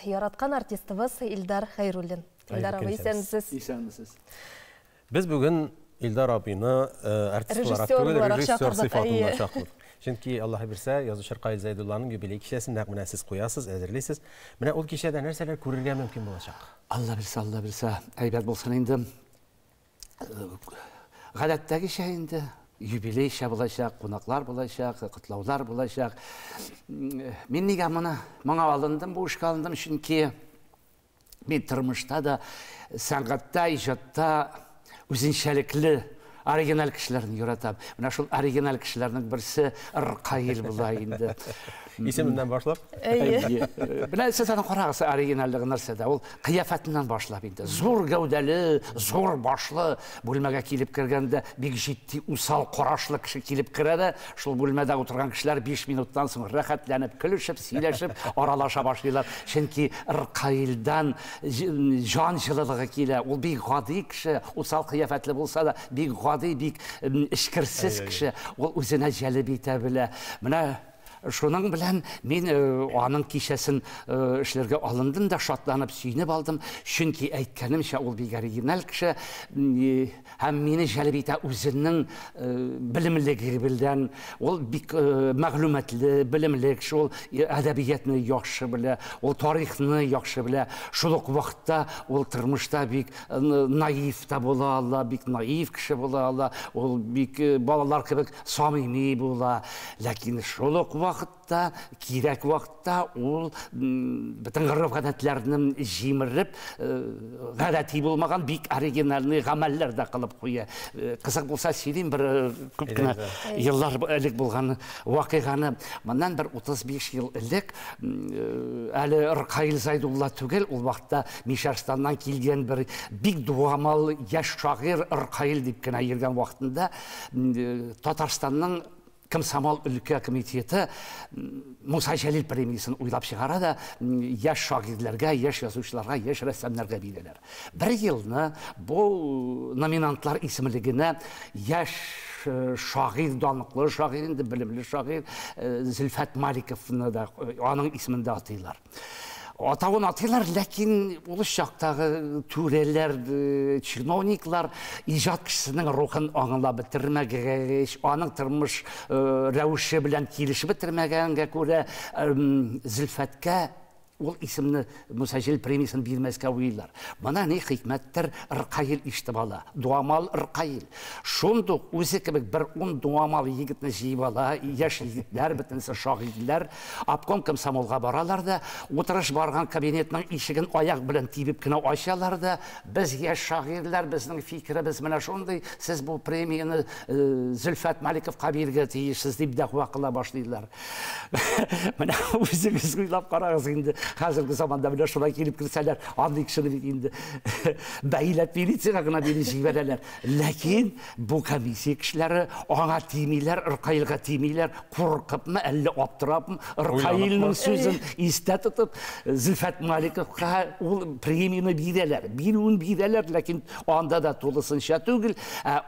яраткан артистыбыз Илдар Хайруллин. Илдар абый, исәнмесез? Біз бүгін Илдар абыйны артист olarak rejissör sıfatında çağırdık. Çünkü Allah'a birse yazıcı Qayıl Zeydullah'ın юбилей kişisini nağmına siz koyasız, әзірлейсіз. Міне ол кешеде нәрселер көрерге мүмкін болacak. Allah bilse, әйбәт болсын енді. Ғадаттағы шайында юбилей ша болacak, қонақлар болacak, құтлаулар болacak. Мен неге маңа алындым, бұл ішке алындым, çünkü мен тұрмышта да, сәнғатта, ижатта өзіншәліклі оригинал кішілерін юратам. Мына шул оригинал кішілерінің бірісі Qayıl бұла енді. İsiminden başlap? Білә, сіз аның қорағысы оригиналдығы нәрседе, ол қияфатынан башлап енді. Зор гәудәлі, зор башлы бөлмеге келіп кіргенде, бек жетті, усал, қорашлы кіші келіп кіреді. Шул бөлмеде отырған кішілер 5 минуттан соң рәхәтләніп, күлішіп, сөйләшіп, аралаша башлайлар. Чөнки Qayылдан жан жылылығы келе. Ол бек ғади кіші, усал қияфатлы болса да, бек ғади, бек ішкірсіз кіші. Ол өзіне жәліп ете біле. Мына шуның білән мен аның кешесін эшләргә алындым да шатланып сөйнеп алдым. Чөнки әйткәнемчә ул бик оригинал кеше һәм мине җәлеп итә үзенең белемлеге белән. Ул бик мәгълүматлы, белемле кеше, ул әдәбиятны яхшы белә, ул тарихны яхшы белә. Шул ук вакытта ул тормышта бик наив та була ала, бик наив кеше була ала. Ул бик балалар кебек самими була. Ләкин шул ук вакытта, кирәк вакытта ул бөтен гырыф гадәтләрен җимереп, гадәти булмаган бик оригинальный гамәлләр дә кылып куя. Кызык булса сөйлим, бір күп кенә еллар элек булган вакыйганы. Моннан бір 35 ел элек әле Qayıl Зайдулла түгел, ул вакытта Мишарстаннан килгән бір бик дуамал яшь шагыйрь Qayıl дип кенә йөргән вакытында Татарстанның Комсомол өлкә комитеты Муса Җәлил премиясын уйлап чыгара да яшь шагыйрьләргә, яшь язучыларга, яшь рәссамнарга бирәләр. Бер елны бу номинантлар исемлегенә яшь шагыйрь, данлыклы шагыйрь, инде белемле шагыйрь Зөлфәт Маликовны да аның исемендә атыйлар. Атауын атыйлар, ләкин ул чактагы түрәләр, чиновниклар иҗат кешесенең рухын аңлап бетермәгәч, аның тормыш рәвеше белән килешеп бетермәгәнгә күрә Зөлфәткә ул исемне Муса Җәлил премиясын бирмәскә уйлар. Моны ни хикмәттер Qayıl ишетеп ала. Дуамал Qayıl. Шундук үзе кебек бер 10 дуамал егетне җыеп ала, яшь егетләр, бөтенсе шагыйрьләр, обком комсомолга баралар да, утырыш барган кабинетның ишеген аяк белән тибеп кенә ачалар да, без яшь шагыйрьләр, безнең фикеребез менә шундый, сез бу премияны Зөлфәт Маликовка бирергә тиешсез дип дәгъва кыла башлыйлар. Менә үзегез уйлап карагыз инде. Хәзерге заманда белән шулай килеп кирсәләр, андый кешене инде бәйләп милициягә гына биреп җибәрәләр. Ләкин бу комиссия кешеләре аңа тимиләр, Qayылга тимиләр, куркыпмы, әллә аптырапмы, Qayылның сүзен истә тотып, Зөлфәт Маликовка ул премияны бирәләр. Бирүен бирәләр, ләкин анда да тулысынча түгел,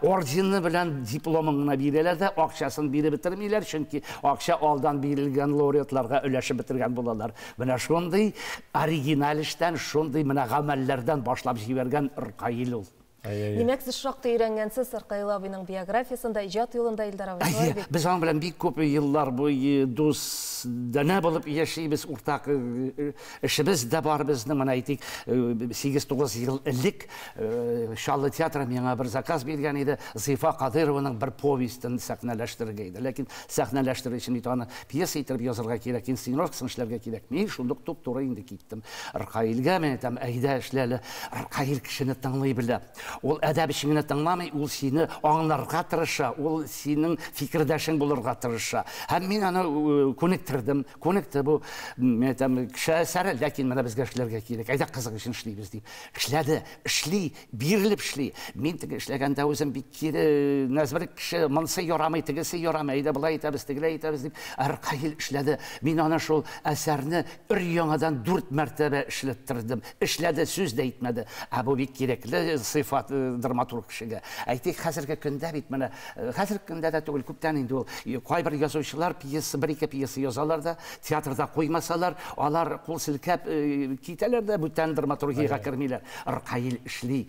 ордены белән дипломын гына бирәләр дә, акчасын биреп бетермиләр, чөнки акча алдан бирелгән лауреатларга өләшеп бетергән булалар. Менә шундый оригинал эштән, шундый менә гамәлләрдән башлап җибәргән Qayıl ул. Демәк, сез шактый өйрәнгәнсез Qayıl абыйның биографиясында, иҗат юлында Илдар абый. Без аның белән бик күп еллар буе дус дәнә булып яшибез, уртак эшебез дә бар безнең. Менә әйтик, 8-9 ел элек Шаллы театры миңа бер заказ биргән иде, Зифа Кадырованың бер повестен сәхнәләштерергә иде. Ләкин сәхнәләштерү өчен бит аны пьеса итеп язарга кирәк, инсценировкасын эшләргә кирәк. Мин шундук туп-туры инде киттем. Qayылга мен әйтәм, әйдә эшләле, Qayıl кешене тыңлый белә. Ул әдәп эшеңне тыңламый, ул сине аңларга тырыша, ул синең фикердәшең булырга тырыша. Һәм мин аны күнектердем. Күнекте бу, мен әйтәм, кеше әсәре, ләкин менә безгә эшләргә кирәк. Әйдә кызык өчен эшлибез дип. Эшләде, эшли, бирелеп эшли. Мин теге эшләгәндә үзем бик кире нәзбер кеше, монсы ярамый, тегесе ярамый, әйдә булай итәбез, тегеләй итәбез дип, Qayıl эшләде. Мин аны шул әсәрне өр-яңадан 4 мәртәбә эшләттердем. Эшләде, сүз дә әйтмәде. Бу бик кирәкле сыйфат илтифат драматург кешегә. Әйтик, хәзерге көндә бит менә, хәзерге көндә дә түгел, күптән инде ул кайбер язучылар пьеса, бер-ике пьеса язалар да, театрда куймасалар, алар кул селкәп китәләр дә, бүтән драматургиягә кермиләр. Ркаил эшли.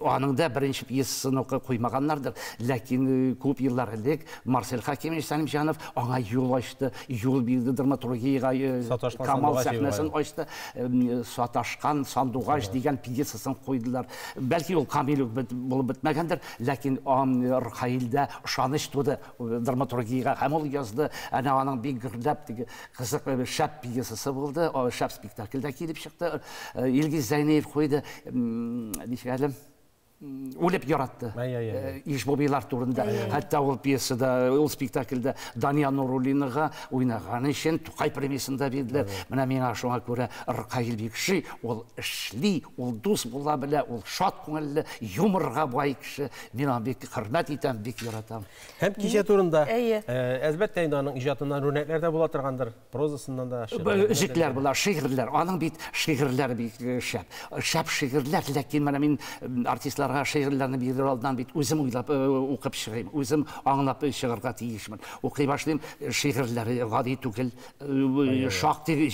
Аның да беренче пьесасын куймаганнардыр. Ләкин күп еллар элек Марсель Хакимович Сәлимҗанов аңа юл ачты, юл бирде драматургиягә, Камал сәхнәсен ачты. Саташкан сандугач дигән пьесасын куйдылар. Бәлки ул камил булып бетмәгәндер, ләкин Ркаилдә ышаныч туды драматургиягә һәм ул язды. Әнә аның бик гөрләп кызык шәп пьесасы булды, шәп спектакльдә килеп чыкты. Илгиз Зәйнеев куйды. Ничәлем үлеп яратты. Ишбобилар турында. Хәтта ул пьесада, ул спектакльдә Дания Нуруллинага уйнаган өчен Тукай премиясында бирделәр. Менә миңа шуңа күрә Ркаил бик кеше, ул эшли, ул дус була белә, ул шат күңелле, юморга бай кеше. Мин аны бик хөрмәт итәм, бик яратам. Һәм кичә турында әлбәттә инде аның иҗатыннан үрнәкләр дә була торгандыр, прозасыннан да. Җирләр була, шигырьләр. Аның бит шигырьләре бик шәп. Шәп шигырьләр, ләкин менә мин артистлар шигырьләрне бирер алдан бит үзем уйлап укып чыгыйм, үзем аңлап чыгарга тиешмен. Укый башлыйм, шигырьләре гади түгел, шактый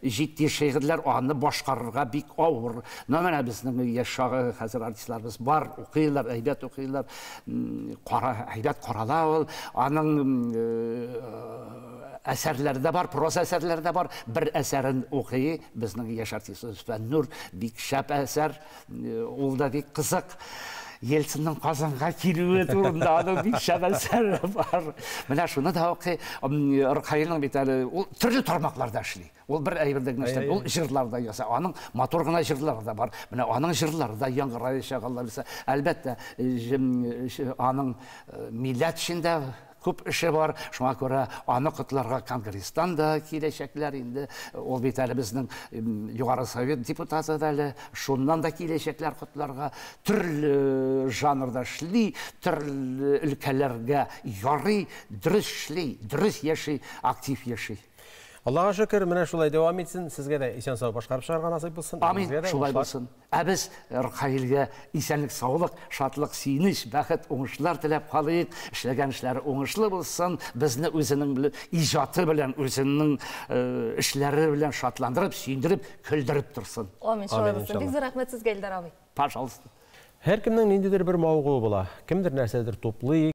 җитди шигырьләр, аны башкарырга бик авыр. Менә безнең яшь хәзер артистларыбыз бар, укыйлар, әйбәт укыйлар, әйбәт карала ул, аның әсәрләре дә бар, проза әсәрләре дә бар. Бер әсәрен укый, безнең яшь артистыбыз Фәннур, бик шәп әсәр, ул да бик кызык. Ельцинның Казанга килүе турында аның бик шәп әсәре бар. Менә шуны да укый. Ркаилның бит әле ул төрле тармакларда эшли. Ул бер әйбердәк нәрсә, ул җырларда яса. Аның матур гына җырлары да бар. Менә аның җырлары да яңгыраячак Алла белсә. Әлбәттә, аның милләт эчендә күп эше бар. Шуңа күрә аны котларга Конгресстан да киләчәкләр инде. Ул бит әле безнең югары совет депутаты да әле шуннан да киләчәкләр котларга. Төрле жанрда эшли, төрле өлкәләргә ярый, дөрес эшли, дөрес яши, актив яши. Аллаға шөкер, менә шулай дәвам итсен. Сезгә дә исән сау башкарып чыгарга насыйп булсын. Амин, шулай булсын. Без Ркаилгә исәнлек, саулык, шатлык, сөенеч, бәхет, уңышлар теләп калыйк. Эшләгән эшләре уңышлы булсын. Безне үзенең иҗаты белән, үзенең эшләре белән шатландырып, сөендереп, көлдереп торсын. Амин, шулай булсын. Бик зур рәхмәт сезгә, Илдар абый. Пожалуйста. Һәркемнең ниндидер бер мавыгы була. Кемдер нәрсәдер туплый,